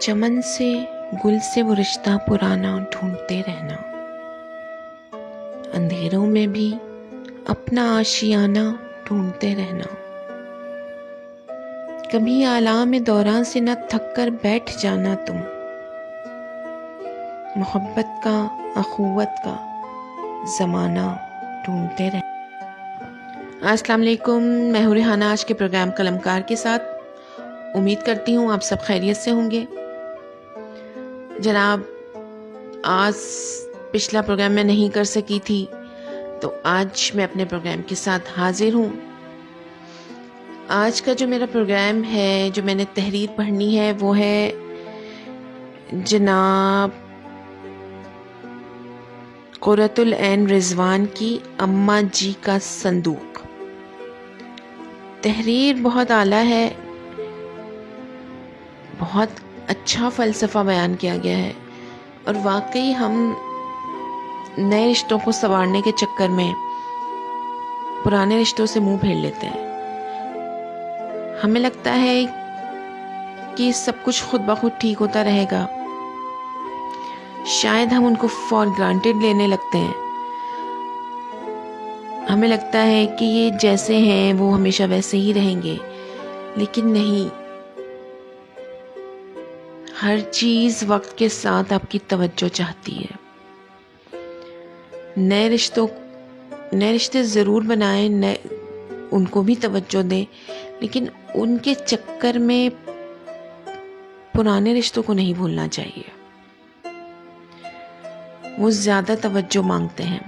چمن سے گل سے وہ رشتہ پرانا ڈھونڈتے رہنا، اندھیروں میں بھی اپنا آشیانہ ڈھونڈتے رہنا، کبھی آلام دوران سے نہ تھک کر بیٹھ جانا تم، محبت کا اخوت کا زمانہ ڈھونڈتے رہنا۔ السلام علیکم، میں ہوں ریحانہ آج کے پروگرام قلمکار کے ساتھ۔ امید کرتی ہوں آپ سب خیریت سے ہوں گے۔ جناب، آج پچھلا پروگرام میں نہیں کر سکی تھی تو آج میں اپنے پروگرام کے ساتھ حاضر ہوں۔ آج کا جو میرا پروگرام ہے، جو میں نے تحریر پڑھنی ہے، وہ ہے جناب قرۃ العین رضوان کی اماں جی کا صندوق۔ تحریر بہت اعلیٰ ہے، بہت اچھا فلسفہ بیان کیا گیا ہے، اور واقعی ہم نئے رشتوں کو سنوارنے کے چکر میں پرانے رشتوں سے منہ پھیر لیتے ہیں۔ ہمیں لگتا ہے کہ سب کچھ خود بخود ٹھیک ہوتا رہے گا، شاید ہم ان کو فار گرانٹیڈ لینے لگتے ہیں۔ ہمیں لگتا ہے کہ یہ جیسے ہیں وہ ہمیشہ ویسے ہی رہیں گے، لیکن نہیں، ہر چیز وقت کے ساتھ آپ کی توجہ چاہتی ہے۔ نئے رشتے ضرور بنائیں، ان کو بھی توجہ دیں، لیکن ان کے چکر میں پرانے رشتوں کو نہیں بھولنا چاہیے۔ وہ زیادہ توجہ مانگتے ہیں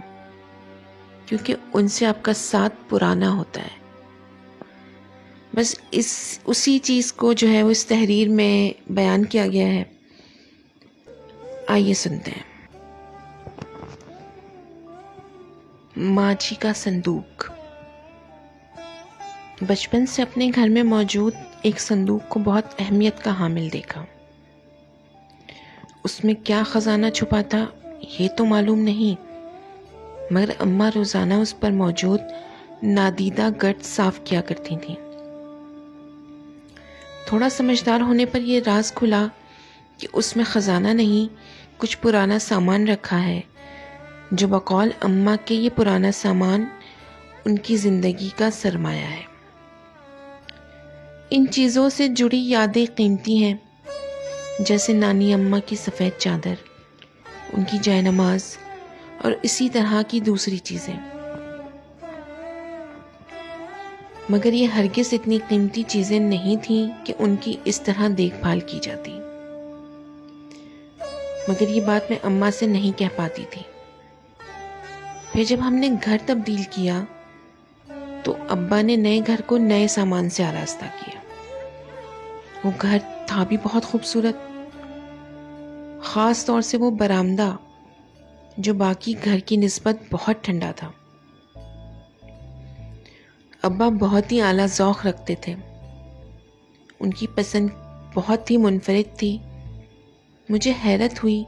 کیونکہ ان سے آپ کا ساتھ پرانا ہوتا ہے۔ بس اسی چیز کو جو ہے وہ اس تحریر میں بیان کیا گیا ہے۔ آئیے سنتے ہیں۔ ماں جی کا صندوق۔ بچپن سے اپنے گھر میں موجود ایک صندوق کو بہت اہمیت کا حامل دیکھا۔ اس میں کیا خزانہ چھپا تھا یہ تو معلوم نہیں، مگر اماں روزانہ اس پر موجود نادیدہ گرد صاف کیا کرتی تھیں۔ تھوڑا سمجھدار ہونے پر یہ راز کھلا کہ اس میں خزانہ نہیں، کچھ پرانا سامان رکھا ہے، جو بقول اماں کے یہ پرانا سامان ان کی زندگی کا سرمایہ ہے۔ ان چیزوں سے جڑی یادیں قیمتی ہیں، جیسے نانی اماں کی سفید چادر، ان کی جائے نماز، اور اسی طرح کی دوسری چیزیں۔ مگر یہ ہرگز اتنی قیمتی چیزیں نہیں تھیں کہ ان کی اس طرح دیکھ بھال کی جاتی۔ مگر یہ بات میں اماں سے نہیں کہہ پاتی تھی۔ پھر جب ہم نے گھر تبدیل کیا تو ابا نے نئے گھر کو نئے سامان سے آراستہ کیا۔ وہ گھر تھا بھی بہت خوبصورت، خاص طور سے وہ برآمدہ جو باقی گھر کی نسبت بہت ٹھنڈا تھا۔ ابا بہت ہی اعلیٰ ذوق رکھتے تھے، ان کی پسند بہت ہی منفرد تھی۔ مجھے حیرت ہوئی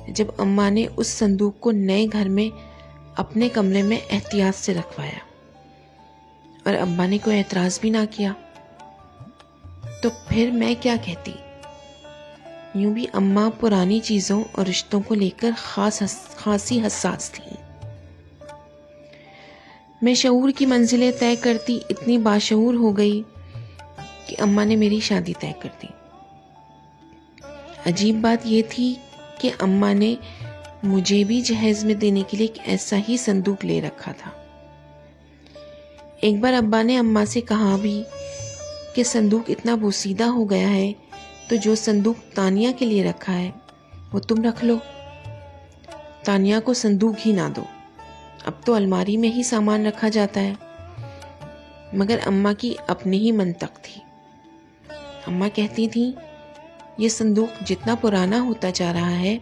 جب اماں نے اس صندوق کو نئے گھر میں اپنے کمرے میں احتیاط سے رکھوایا، اور ابا نے کوئی اعتراض بھی نہ کیا۔ تو پھر میں کیا کہتی؟ یوں بھی اماں پرانی چیزوں اور رشتوں کو لے کر خاصی حساس تھیں۔ میں شعور کی منزلیں طے کرتی اتنی باشعور ہو گئی کہ اماں نے میری شادی طے کر دی۔ عجیب بات یہ تھی کہ اماں نے مجھے بھی جہیز میں دینے کے لیے ایک ایسا ہی صندوق لے رکھا تھا۔ ایک بار ابا نے اماں سے کہا بھی کہ صندوق اتنا بوسیدہ ہو گیا ہے تو جو صندوق تانیہ کے لیے رکھا ہے وہ تم رکھ لو، تانیہ کو صندوق ہی نہ دو، اب تو الماری میں ہی سامان رکھا جاتا ہے۔ مگر اماں کی اپنی ہی منطق تھی۔ اماں کہتی تھیں یہ صندوق جتنا پرانا ہوتا جا رہا ہے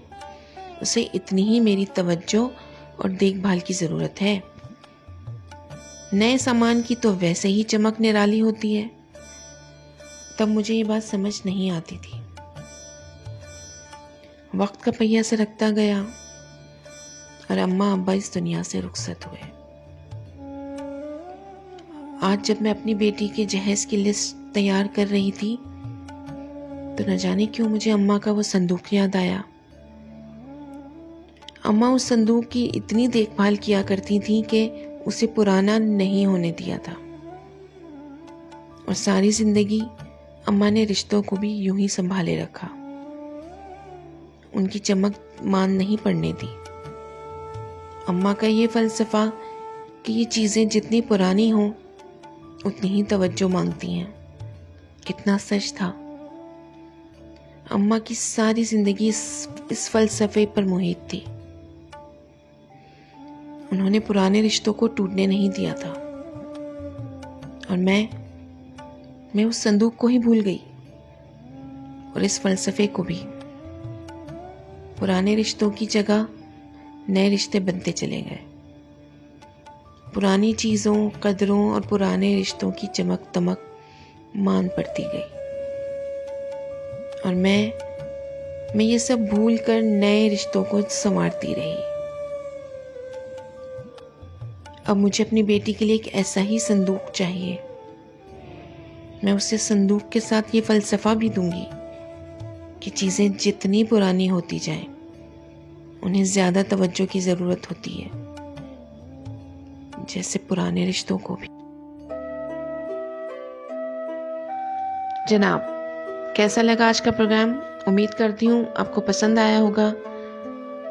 اسے اتنی ہی میری توجہ اور دیکھ بھال کی ضرورت ہے۔ نئے سامان کی تو ویسے ہی چمک نرالی ہوتی ہے۔ تب مجھے یہ بات سمجھ نہیں آتی تھی۔ وقت کا پہیہ سرکتا گیا اور اماں ابا اس دنیا سے رخصت ہوئے۔ آج جب میں اپنی بیٹی کے جہیز کی لسٹ تیار کر رہی تھی تو نہ جانے کیوں مجھے اماں کا وہ صندوق یاد آیا۔ اماں اس صندوق کی اتنی دیکھ بھال کیا کرتی تھیں کہ اسے پرانا نہیں ہونے دیا تھا، اور ساری زندگی اماں نے رشتوں کو بھی یوں ہی سنبھالے رکھا، ان کی چمک مان نہیں پڑنے دی۔ اماں کا یہ فلسفہ کہ یہ چیزیں جتنی پرانی ہوں اتنی ہی توجہ مانگتی ہیں، کتنا سچ تھا۔ اماں کی ساری زندگی اس فلسفے پر محیط تھی۔ انہوں نے پرانے رشتوں کو ٹوٹنے نہیں دیا تھا، اور میں اس صندوق کو ہی بھول گئی، اور اس فلسفے کو بھی۔ پرانے رشتوں کی جگہ نئے رشتے بنتے چلے گئے، پرانی چیزوں، قدروں اور پرانے رشتوں کی چمک دمک مان پڑتی گئی، اور میں یہ سب بھول کر نئے رشتوں کو سنوارتی رہی۔ اب مجھے اپنی بیٹی کے لیے ایک ایسا ہی صندوق چاہیے۔ میں اسے صندوق کے ساتھ یہ فلسفہ بھی دوں گی کہ چیزیں جتنی پرانی ہوتی جائیں انہیں زیادہ توجہ کی ضرورت ہوتی ہے، جیسے پرانے رشتوں کو بھی۔ جناب، کیسا لگا آج کا پروگرام؟ امید کرتی ہوں آپ کو پسند آیا ہوگا۔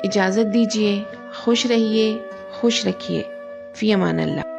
اجازت دیجیے، خوش رہیے، خوش رکھیے، فی امان اللہ۔